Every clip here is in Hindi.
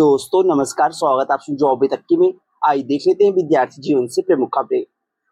दोस्तों नमस्कार, स्वागत आप जो अभी तक की में। आइए देख लेते हैं विद्यार्थी जीवन से प्रमुख खबरें।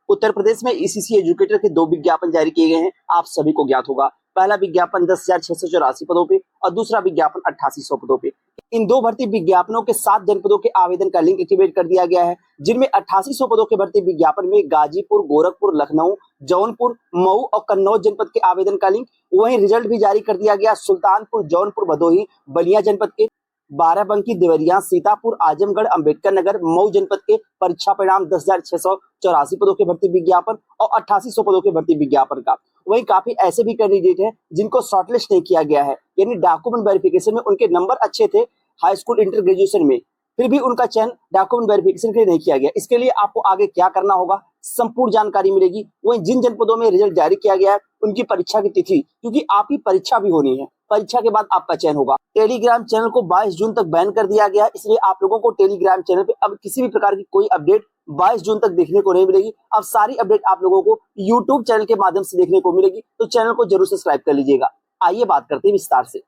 उत्तर प्रदेश में ईसीसी एजुकेटर के 2 विज्ञापन जारी किए गए हैं। आप सभी को ज्ञात होगा, पहला विज्ञापन 10,684 पदों पे और दूसरा विज्ञापन 8800 पदों पे। इन 2 भर्ती विज्ञापनों के 7 जनपदों के आवेदन का लिंक एक्टिवेट कर दिया गया है, जिनमें 8800 पदों के भर्ती विज्ञापन में गाजीपुर, गोरखपुर, लखनऊ, जौनपुर, मऊ और कन्नौज जनपद के आवेदन का लिंक। वहीं रिजल्ट भी जारी कर दिया गया सुल्तानपुर, जौनपुर, भदोही, बलिया जनपद के, बाराबंकी, देवरिया, सीतापुर, आजमगढ़, अंबेडकर नगर, मऊ जनपद के परीक्षा परिणाम 10,684 पदों के भर्ती विज्ञापन और 8800 पदों के भर्ती विज्ञापन का। वहीं काफी ऐसे भी कैंडिडेट हैं जिनको शॉर्टलिस्ट नहीं किया गया है, यानी डॉक्यूमेंट वेरिफिकेशन में उनके नंबर अच्छे थे हाई स्कूल, इंटर, ग्रेजुएशन में, फिर भी उनका चयन डॉक्यूमेंट वेरिफिकेशन के लिए नहीं किया गया। इसके लिए आपको आगे क्या करना होगा, संपूर्ण जानकारी मिलेगी। वहीं जिन जनपदों में रिजल्ट जारी किया गया है उनकी परीक्षा की तिथि, क्योंकि आपकी परीक्षा भी होनी है, परीक्षा के बाद आपका चयन होगा। टेलीग्राम चैनल को 22 जून तक बैन कर दिया गया है, इसलिए आप लोगों को टेलीग्राम चैनल पे अब किसी भी प्रकार की कोई अपडेट 22 जून तक देखने को नहीं मिलेगी। अब सारी अपडेट आप लोगों को यूट्यूब चैनल के माध्यम से देखने को मिलेगी, तो चैनल को जरूर सब्सक्राइब कर लीजिएगा। आइए बात करते हैं विस्तार से।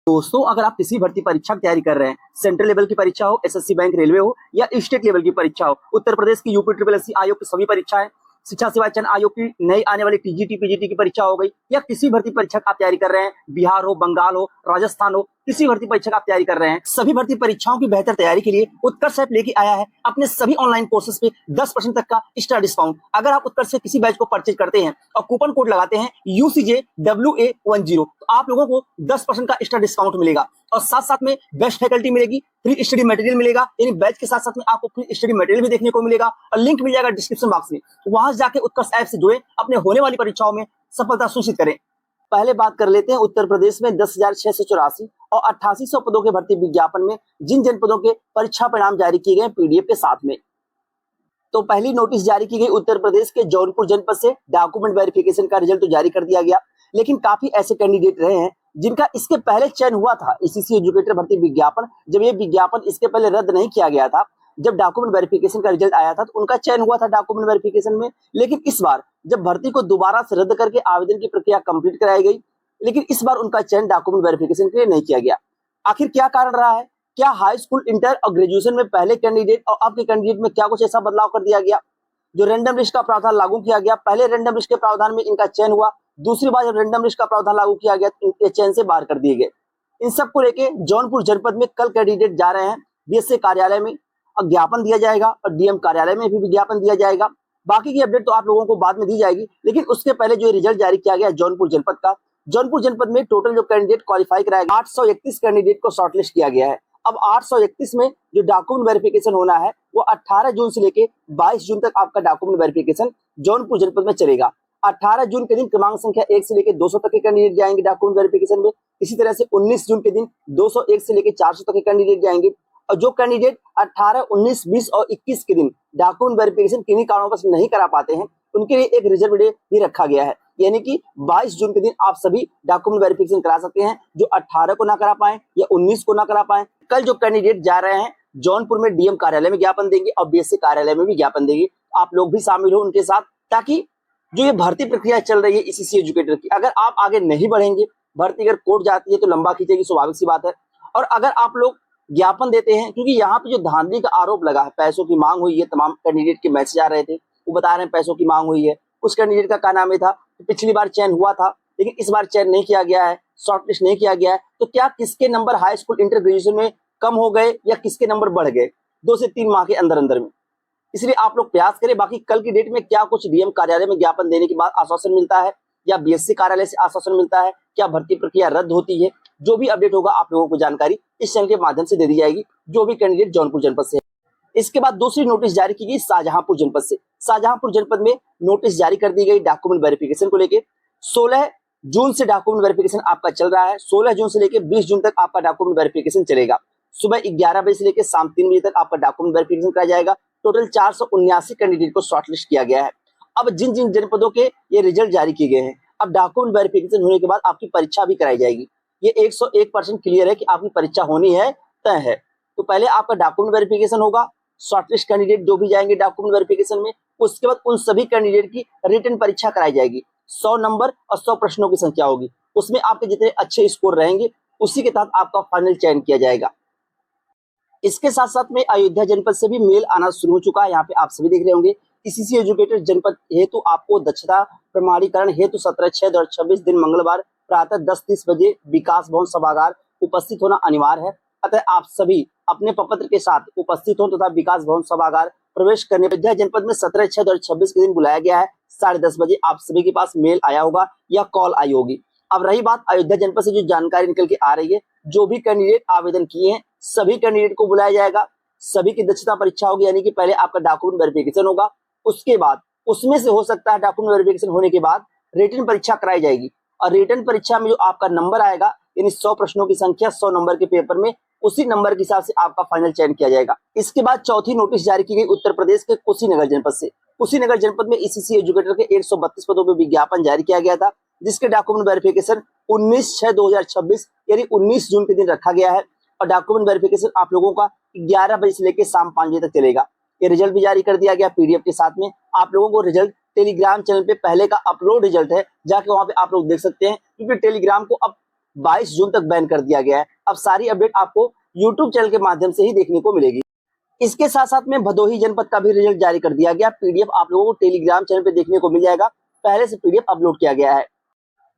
दोस्तों, अगर आप किसी भर्ती परीक्षा की तैयारी कर रहे हैं, सेंट्रल लेवल की परीक्षा हो, एसएससी, बैंक, रेलवे हो या स्टेट लेवल की परीक्षा हो, उत्तर प्रदेश की यूपी ट्रिपल एससी आयोग की सभी परीक्षाएं, शिक्षा सेवा चयन आयोग की नई आने वाली टीजीटी, पीजीटी की परीक्षा हो गई, या किसी भर्ती परीक्षा की आप तैयारी कर रहे हैं, बिहार हो, बंगाल हो, राजस्थान हो, किसी भर्ती परीक्षा की आप तैयारी कर रहे हैं, सभी भर्ती परीक्षाओं की बेहतर तैयारी के लिए उत्कर्ष ऐप लेके आया है अपने सभी ऑनलाइन कोर्सेज पे 10% तक का एक्स्ट्रा डिस्काउंट। अगर आप उत्कर्ष से किसी बैच को परचेज करते हैं और कूपन कोड लगाते हैं UCJWA10, तो आप लोगों को 10% का एक्स्ट्रा डिस्काउंट मिलेगा और साथ साथ में बेस्ट फैकल्टी मिलेगी, फ्री स्टडी मटेरियल मिलेगा, यानी बैच के साथ साथ में आपको फ्री स्टडी मटेरियल भी देखने को मिलेगा और लिंक मिल जाएगा डिस्क्रिप्शन बॉक्स में। वहां जाके उत्कर्ष ऐप से जुड़े, अपने होने वाली परीक्षाओं में सफलता सुनिश्चित करें। पहले बात कर लेते हैं उत्तर प्रदेश में 10,684 और 8800 पदों के भर्ती विज्ञापन में जिन जनपदों के परीक्षा परिणाम जारी किए गए पीडीएफ के साथ में। तो पहली नोटिस जारी की गई उत्तर प्रदेश के जौनपुर जनपद से। डॉक्यूमेंट वेरिफिकेशन का रिजल्ट तो जारी कर दिया गया, लेकिन काफी ऐसे कैंडिडेट रहे हैं जिनका इसके पहले चयन हुआ था ईसीसी एजुकेटर भर्ती विज्ञापन। जब ये विज्ञापन इसके पहले रद्द नहीं किया गया था, जब डॉक्यूमेंट वेरिफिकेशन का रिजल्ट आया था तो उनका चयन हुआ था डॉक्यूमेंट वेरिफिकेशन में। लेकिन इस बार जब भर्ती को दोबारा से रद्द करके आवेदन की प्रक्रिया कंप्लीट कराई गई, लेकिन इस बार उनका चयन डॉक्यूमेंट वेरिफिकेशन के लिए नहीं किया गया। आखिर क्या कारण रहा है? क्या हाई स्कूल, इंटर और ग्रेजुएशन में पहले कैंडिडेट और अब के कैंडिडेट में क्या कुछ ऐसा बदलाव कर दिया गया? जो रैंडम लिस्ट का प्रावधान लागू किया गया, पहले रैंडम लिस्ट के प्रावधान में इनका चयन हुआ, दूसरी बार जब रैंडम लिस्ट का प्रावधान लागू किया गया तो इनके चयन से बाहर कर दिए गए। इन सबको लेके जौनपुर जनपद में कल कैंडिडेट जा रहे हैं बीएससी कार्यालय में, ज्ञापन दिया जाएगा और डीएम कार्यालय में भी विज्ञापन दिया जाएगा। बाकी की अपडेट तो आप लोगों को बाद में दी जाएगी, लेकिन उसके पहले जो रिजल्ट जारी किया गया जौनपुर जनपद का, जौनपुर जनपद में टोटल जो कैंडिडेट क्वालिफाई कराया गया 831 कैंडिडेट को शॉर्टलिस्ट किया गया है। अब 831 में जो डॉक्यूमेंट वेरिफिकेशन होना है वो 18 जून से लेके 22 जून तक आपका डॉक्यूमेंट वेरिफिकेशन जौनपुर जनपद में चलेगा। 18 जून के दिन क्रमांक संख्या 1 से लेके 200 तक के कैंडिडेट जाएंगे डॉक्यूमेंट वेरिफिकेशन में। इसी तरह से 19 जून के दिन 201 से लेके 400 तक के कैंडिडेट जाएंगे। और जो कैंडिडेट 18, 19, 20 और 21 के दिन डॉक्यूमेंट वेरिफिकेशन किन्हीं कारणों से नहीं करा पाते हैं, उनके लिए एक रिजर्व डे भी रखा गया है, यानी कि 22 जून के दिन आप सभी डॉक्यूमेंट वेरिफिकेशन करा सकते हैं, जो 18 को ना करा पाए या 19 को ना करा पाए। कल जो कैंडिडेट जा रहे हैं जौनपुर में डीएम कार्यालय में ज्ञापन देंगे और बीएससी कार्यालय में भी ज्ञापन देंगे। आप लोग भी शामिल हो उनके साथ, ताकि जो ये भर्ती प्रक्रिया चल रही है ईसीसी एजुकेटर की, अगर आप आगे नहीं बढ़ेंगे, भर्ती अगर कोर्ट जाती है तो लंबा खींचेगी, स्वाभाविक सी बात है। और अगर आप लोग ज्ञापन देते हैं, क्योंकि यहाँ पे जो धांधली का आरोप लगा है, पैसों की मांग हुई है, तमाम कैंडिडेट के मैसेज आ रहे थे, वो बता रहे हैं पैसों की मांग हुई है। उस कैंडिडेट का क्या नाम था, पिछली बार चयन हुआ था लेकिन इस बार चयन नहीं किया गया है, शॉर्टलिस्ट नहीं किया गया है, तो क्या किसके number high school, inter, graduation में कम हो गए या किसके नंबर बढ़ गए 2 से 3 माह के अंदर अंदर में? इसलिए आप लोग प्रयास करें। बाकी कल की डेट में क्या कुछ डीएम कार्यालय में ज्ञापन देने के बाद आश्वासन मिलता है या बीएससी कार्यालय से आश्वासन मिलता है, क्या भर्ती प्रक्रिया रद्द होती है, जो भी अपडेट होगा आप लोगों को जानकारी इस चैनल के माध्यम से दे दी जाएगी, जो भी कैंडिडेट जौनपुर जनपद से है। इसके बाद दूसरी नोटिस जारी की गई शाहजहांपुर जनपद से। शाहजहांपुर जनपद में नोटिस जारी कर दी गई डॉक्यूमेंट वेरिफिकेशन को लेकर। 16 जून से डॉक्यूमेंट वेरिफिकेशन आपका चल रहा है। 16 जून से लेकर 20 जून तक आपका डॉक्यूमेंट वेरिफिकेशन चलेगा। सुबह 11 बजे से लेकर शाम 3 बजे तक आपका डॉक्यूमेंट वेरिफिकेशन कराया जाएगा। टोटल 479 कैंडिडेट को शॉर्टलिस्ट किया गया है। अब जिन जिन जनपदों के ये रिजल्ट जारी किए गए हैं, अब डॉक्यूमेंट वेरिफिकेशन होने के बाद आपकी परीक्षा भी कराई जाएगी। ये 101% क्लियर है कि आपकी परीक्षा होनी है, तय है। तो पहले आपका डॉक्यूमेंट वेरिफिकेशन होगा, शॉर्टलिस्ट कैंडिडेट जो भी जाएंगे डॉक्यूमेंट वेरिफिकेशन में, उसके बाद उन सभी कैंडिडेट की रिटन परीक्षा कराई जाएगी। 100 नंबर और 100 प्रश्नों की संख्या होगी, उसमें आपके जितने अच्छे स्कोर रहेंगे उसी के तहत आपका फाइनल चयन किया जाएगा। इसके साथ साथ में अयोध्या जनपद से भी मेल आना शुरू हो चुका है। यहाँ पे आप सभी देख रहे होंगे ईसीसी एजुकेटर जनपद हेतु आपको दक्षता प्रमाणीकरण हेतु 17/6/2026 दिन मंगलवार प्रातः 10:30 बजे विकास भवन सभागार उपस्थित होना अनिवार्य है। अतः आप सभी अपने प्रपत्र के साथ उपस्थित हो तथा विकास भवन सभागार प्रवेश करने। अयोध्या जनपद में 17/6/2026 के दिन बुलाया गया है। 10:30 बजे आप सभी के पास मेल आया होगा या कॉल आई होगी। अब रही बात अयोध्या जनपद से जो जानकारी निकल के आ रही है, जो भी कैंडिडेट आवेदन किए हैं सभी कैंडिडेट को बुलाया जाएगा। सभी की दक्षता परीक्षा होगी, यानी कि पहले आपका डॉक्यूमेंट वेरिफिकेशन होगा, उसके बाद उसमें से हो सकता है डॉक्यूमेंट वेरिफिकेशन होने के बाद रिटन परीक्षा कराई जाएगी। और रिटन परीक्षा में जो आपका नंबर आएगा, यानी 100 प्रश्नों की संख्या 100 नंबर के पेपर में, उसी नंबर के हिसाब से आपका फाइनल चयन किया जाएगा। इसके बाद चौथी नोटिस जारी की गई उत्तर प्रदेश के कुशीनगर जनपद से। कुशीनगर जनपद में ईसीसी एजुकेटर के 132 पदों पर विज्ञापन जारी किया गया था, जिसके डॉक्यूमेंट वेरिफिकेशन 19/6/2026 यानी 19 जून के दिन रखा गया है। और डॉक्यूमेंट वेरिफिकेशन आप लोगों का 11 बजे से लेकर शाम 5 बजे तक चलेगा। ये रिजल्ट भी जारी कर दिया गया पीडीएफ के साथ में। आप लोगों को रिजल्ट टेलीग्राम चैनल पे पहले का अपलोड रिजल्ट है, जाके वहां पे आप लोग देख सकते हैं, क्योंकि टेलीग्राम को अब 22 जून तक बैन कर दिया गया है। अब सारी अपडेट आपको यूट्यूब चैनल के माध्यम से ही देखने को मिलेगी। इसके साथ साथ में भदोही जनपद का भी रिजल्ट जारी कर दिया गया। पीडीएफ आप लोगों को टेलीग्राम चैनल पे देखने को मिल जाएगा, पहले से पीडीएफ अपलोड किया गया है।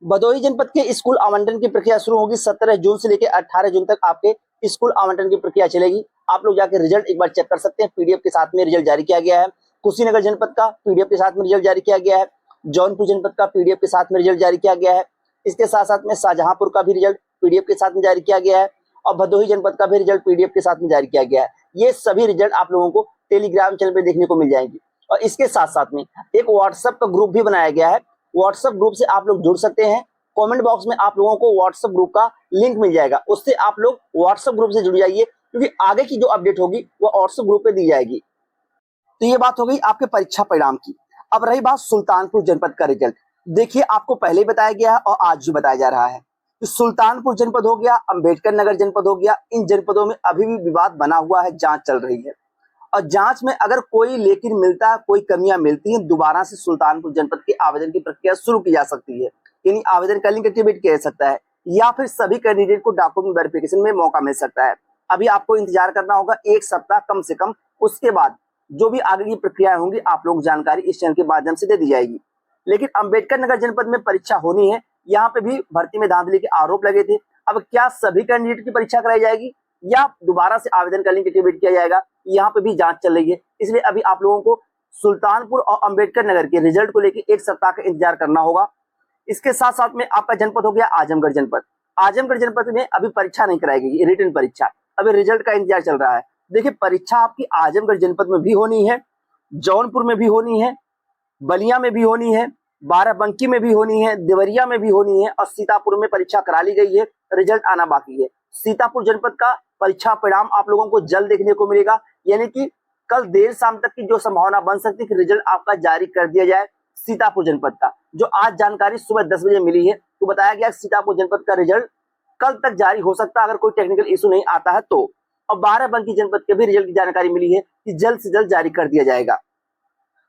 भदोही जनपद के स्कूल आवंटन की प्रक्रिया शुरू होगी। 17 जून से लेकर 18 जून तक आपके स्कूल आवंटन की प्रक्रिया चलेगी। आप लोग जाके रिजल्ट एक बार चेक कर सकते हैं, पीडीएफ के साथ में रिजल्ट जारी किया गया है। कुशीनगर जनपद का पीडीएफ के साथ में रिजल्ट जारी किया गया है। जौनपुर जनपद का पीडीएफ के साथ में रिजल्ट जारी किया गया है। इसके साथ साथ में शाहजहांपुर का भी रिजल्ट पीडीएफ के साथ में जारी किया गया है और भदोही जनपद का भी रिजल्ट पीडीएफ के साथ में जारी किया गया है। ये सभी रिजल्ट आप लोगों को टेलीग्राम चैनल पे देखने को मिल जाएंगे। और इसके साथ साथ में एक व्हाट्सएप का ग्रुप भी बनाया गया है। व्हाट्सएप ग्रुप से आप लोग जुड़ सकते हैं। कमेंट बॉक्स में आप लोगों को व्हाट्सएप ग्रुप का लिंक मिल जाएगा, उससे आप लोग व्हाट्सएप ग्रुप से जुड़ जाइए, क्योंकि आगे की जो अपडेट होगी वो व्हाट्सएप ग्रुप पे दी जाएगी। तो ये बात हो गई आपके परीक्षा परिणाम की। अब रही बात सुल्तानपुर जनपद का रिजल्ट। देखिए, आपको पहले ही बताया गया है और आज भी बताया जा रहा है कि सुल्तानपुर जनपद हो गया, अंबेडकर नगर जनपद हो गया, इन जनपदों में अभी भी विवाद बना हुआ है, जांच चल रही है। और जांच में अगर कोई लेकिन मिलता है, कोई कमियां मिलती हैं, दोबारा से सुल्तानपुर जनपद के आवेदन की प्रक्रिया शुरू की जा सकती है, यानी आवेदन का लिंक एक्टिवेट किया जा सकता है, या फिर सभी कैंडिडेट को डॉक्यूमेंट वेरिफिकेशन में मौका मिल सकता है। अभी आपको इंतजार करना होगा 1 सप्ताह कम से कम, उसके बाद जो भी आगे की प्रक्रिया होंगी आप लोग जानकारी इस चैनल के माध्यम से दे दी जाएगी। लेकिन अंबेडकर नगर जनपद में परीक्षा होनी है, यहाँ पे भी भर्ती में धांधली के आरोप लगे थे। अब क्या सभी कैंडिडेट की परीक्षा कराई जाएगी या दोबारा से आवेदन का लिंक एक्टिवेट किया जाएगा, यहाँ पे भी जांच चल रही है। इसलिए अभी आप लोगों को सुल्तानपुर और अंबेडकर नगर के रिजल्ट को लेकर 1 सप्ताह का इंतजार करना होगा। इसके साथ साथ में आपका जनपद हो गया आजमगढ़ जनपद। आजमगढ़ जनपद में अभी परीक्षा नहीं कराई गई, रिटन परीक्षा, अभी रिजल्ट का इंतजार चल रहा है। देखिए, परीक्षा आपकी आजमगढ़ जनपद में भी होनी है, जौनपुर में भी होनी है, बलिया में भी होनी है, बाराबंकी में भी होनी है, देवरिया में भी होनी है और सीतापुर में परीक्षा करा ली गई है, रिजल्ट आना बाकी है। सीतापुर जनपद का परीक्षा परिणाम आप लोगों को जल्द देखने को मिलेगा, यानी कि कल देर शाम तक की जो संभावना बन सकती है कि रिजल्ट आपका जारी कर दिया जाए सीतापुर जनपद का। जो आज जानकारी सुबह 10 बजे मिली है, तो बताया गया सीतापुर जनपद का रिजल्ट कल तक जारी हो सकता है, अगर कोई टेक्निकल इशू नहीं आता है तो। और बाराबंकी जनपद के भी रिजल्ट की जानकारी मिली है कि जल्द से जल्द जारी कर दिया जाएगा।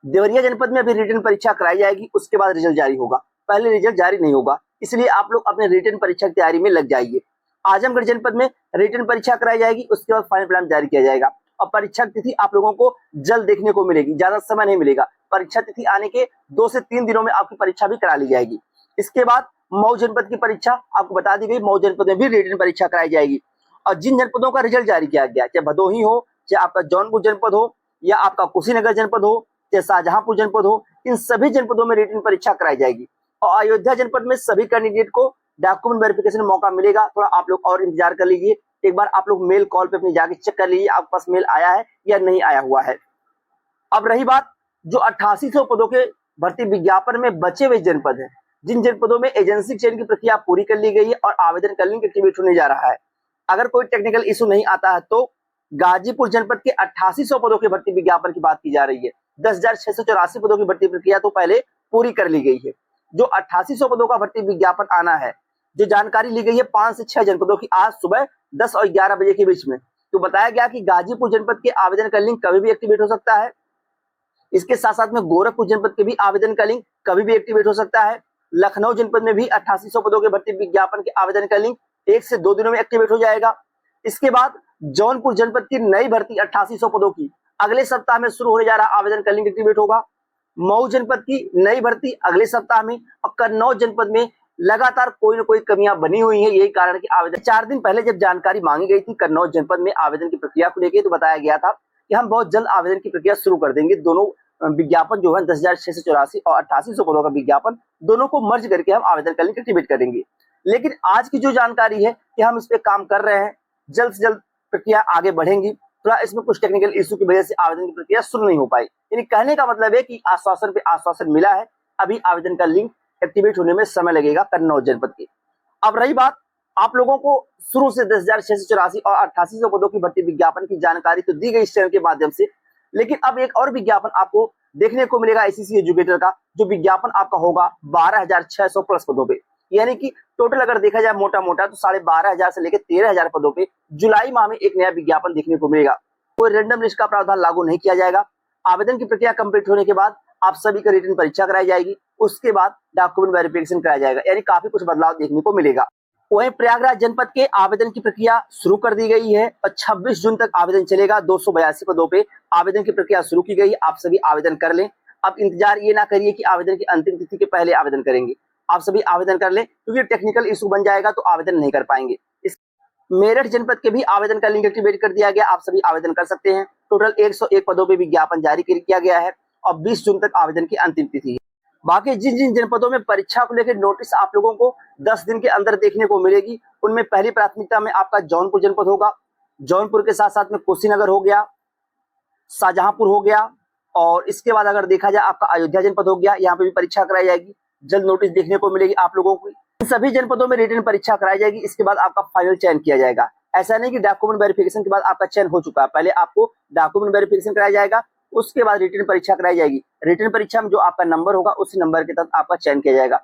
देवरिया जनपद में अभी रिटन परीक्षा कराई जाएगी, उसके बाद रिजल्ट जारी होगा, पहले रिजल्ट जारी नहीं होगा, इसलिए आप लोग अपने रिटन परीक्षा की तैयारी में लग जाइए। आजमगढ़ जनपद में रिटन परीक्षा कराई जाएगी, उसके बाद फाइनल परिणाम जारी किया जाएगा और परीक्षा तिथि आप लोगों को जल्द देखने को मिलेगी, ज्यादा समय नहीं मिलेगा। परीक्षा तिथि आने के 2 से 3 दिनों में आपकी परीक्षा भी करा ली जाएगी। इसके बाद मऊ जनपद की परीक्षा आपको बता दी गई, मऊ जनपद में भी रिटन परीक्षा कराई जाएगी। और जिन जनपदों का रिजल्ट जारी किया गया, चाहे भदोही हो, चाहे आपका जौनपुर जनपद हो, या आपका कुशीनगर जनपद हो, चाहे शाहजहांपुर जनपद हो, इन सभी जनपदों में रिटन परीक्षा कराई जाएगी। और अयोध्या जनपद में सभी कैंडिडेट को डॉक्यूमेंट वेरिफिकेशन में मौका मिलेगा। थोड़ा आप लोग और इंतजार कर लीजिए, एक बार आप लोग मेल कॉल पे अपनी जाके चेक कर लीजिए आपके पास मेल आया है या नहीं आया हुआ है। अब रही बात जो 8800 पदों के भर्ती विज्ञापन में बचे हुए जनपद है, जिन जनपदों में एजेंसी चयन की प्रक्रिया पूरी कर ली गई है और आवेदन का लिंक एक्टिवेट होने जा रहा है, अगर कोई टेक्निकल इशू नहीं आता है तो गाजीपुर जनपद के 8800 पदों के भर्ती विज्ञापन की बात की जा रही है। 10,684 पदों की भर्ती प्रक्रिया तो पहले पूरी कर ली गई है। जो 8800 पदों का भर्ती विज्ञापन आना है, जो जानकारी ली गई है 5 से 6 जनपदों की आज सुबह 10 और 11 बजे के बीच में, तो बताया गया कि गाजीपुर जनपद के आवेदन का लिंक कभी भी एक्टिवेट हो सकता है। इसके साथ साथ में गोरखपुर जनपद के भी आवेदन का लिंक कभी भी एक्टिवेट हो सकता है। लखनऊ जनपद में भी 8800 पदों के भर्ती विज्ञापन के आवेदन का लिंक 1 से 2 दिनों में एक्टिवेट हो जाएगा। इसके बाद जौनपुर जनपद की नई भर्ती 8800 पदों की अगले सप्ताह में शुरू होने जा रहा आवेदन का लिंक एक्टिवेट होगा। मऊ जनपद की नई भर्ती अगले सप्ताह में और कन्नौज जनपद में लगातार कोई न कोई कमियां बनी हुई हैं। यही कारण कि आवेदन 4 दिन पहले जब जानकारी मांगी गई थी कन्नौज जनपद में आवेदन की प्रक्रिया को लेकर, तो बताया गया था कि हम बहुत जल्द आवेदन की प्रक्रिया शुरू कर देंगे। दोनों विज्ञापन जो है 10,684 और 8800 पदों का विज्ञापन, दोनों को मर्ज करके हम आवेदन का लिंक एक्टिवेट करेंगे। लेकिन आज की जो जानकारी है कि हम इस पे काम कर रहे हैं, जल्द से जल्द प्रक्रिया आगे बढ़ेंगी। थोड़ा इसमें कुछ टेक्निकल इशू की वजह से आवेदन की प्रक्रिया शुरू नहीं हो पाई। यानी कहने का मतलब है कि आश्वासन पे आश्वासन मिला है, अभी आवेदन का लिंक एक्टिवेट होने में समय लगेगा कन्नौज जनपद के। अब रही बात, आप लोगों को शुरू से 10,684 और 8800 पदों की भर्ती विज्ञापन की जानकारी तो दी गई इस चैनल के माध्यम से, लेकिन अब एक और विज्ञापन आपको देखने को मिलेगा आईसीसी एजुकेटर का, जो विज्ञापन आपका होगा 12,600 प्लस पदों पे। यानी कि टोटल अगर देखा जाए मोटा मोटा तो 12,500 से लेकर 13,000 पदों पे जुलाई माह में एक नया विज्ञापन देखने को मिलेगा। कोई रैंडम लिस्ट का प्रावधान लागू नहीं किया जाएगा। आवेदन की प्रक्रिया कंप्लीट होने के बाद आप सभी की रिटन परीक्षा कराई जाएगी, उसके बाद डॉक्यूमेंट वेरिफिकेशन कराया जाएगा। यानी काफी कुछ बदलाव देखने को मिलेगा। वहीं प्रयागराज जनपद के आवेदन की प्रक्रिया शुरू कर दी गई है और 26 जून तक आवेदन चलेगा। 282 पदों पे आवेदन की प्रक्रिया शुरू की गई है। आप सभी आवेदन कर लें। अब इंतजार ये ना करिए कि आवेदन की अंतिम तिथि के पहले आवेदन करेंगे। आप सभी आवेदन कर लें, क्योंकि टेक्निकल इशू बन जाएगा तो आवेदन नहीं कर पाएंगे। मेरठ जनपद के भी आवेदन का लिंक एक्टिवेट कर दिया गया। आप सभी आवेदन कर सकते हैं। टोटल 101 पदों पे विज्ञापन जारी किया गया है और 20 जून तक आवेदन की अंतिम तिथि है। बाकी जिन जिन जनपदों में परीक्षा को लेकर नोटिस आप लोगों को 10 दिन के अंदर देखने को मिलेगी, उनमें पहली प्राथमिकता में आपका जौनपुर जनपद होगा। जौनपुर के साथ साथ में कुशीनगर हो गया, शाहजहांपुर हो गया, और इसके बाद अगर देखा जाए आपका अयोध्या जनपद हो गया। यहाँ पे भी परीक्षा कराई जाएगी। जल्द नोटिस देखने को मिलेगी आप लोगों को। इन सभी जनपदों में रिटन परीक्षा कराई जाएगी। इसके बाद आपका फाइनल चयन किया जाएगा। ऐसा नहीं कि डॉक्यूमेंट वेरिफिकेशन के बाद आपका चयन हो चुका है। पहले आपको डॉक्यूमेंट वेरिफिकेशन कराया जाएगा, उसके बाद रिटन परीक्षा कराई जाएगी। रिटन परीक्षा में जो आपका नंबर होगा उसी नंबर के तहत आपका चयन किया जाएगा।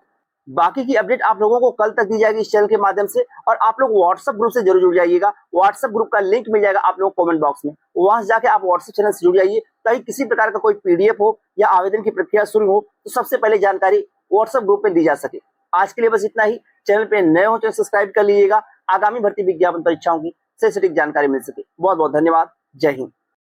बाकी की अपडेट आप लोगों को कल तक दी जाएगी इस चैनल के माध्यम से। और आप लोग व्हाट्सएप ग्रुप से जरूर जुड़ जाइएगा। व्हाट्सएप ग्रुप का लिंक मिल जाएगा आप लोगों को कमेंट बॉक्स में। वहां से जाके आप व्हाट्सएप चैनल से जुड़ जाइए, ताकि किसी प्रकार का कोई पीडीएफ हो या आवेदन की प्रक्रिया शुरू हो तो सबसे पहले जानकारी व्हाट्सएप ग्रुप में दी जा सके। आज के लिए बस इतना ही। चैनल पे नए हो तो सब्सक्राइब कर लीजिएगा, आगामी भर्ती विज्ञापन परीक्षाओं की सही सटीक जानकारी मिल सके। बहुत बहुत धन्यवाद। जय हिंद।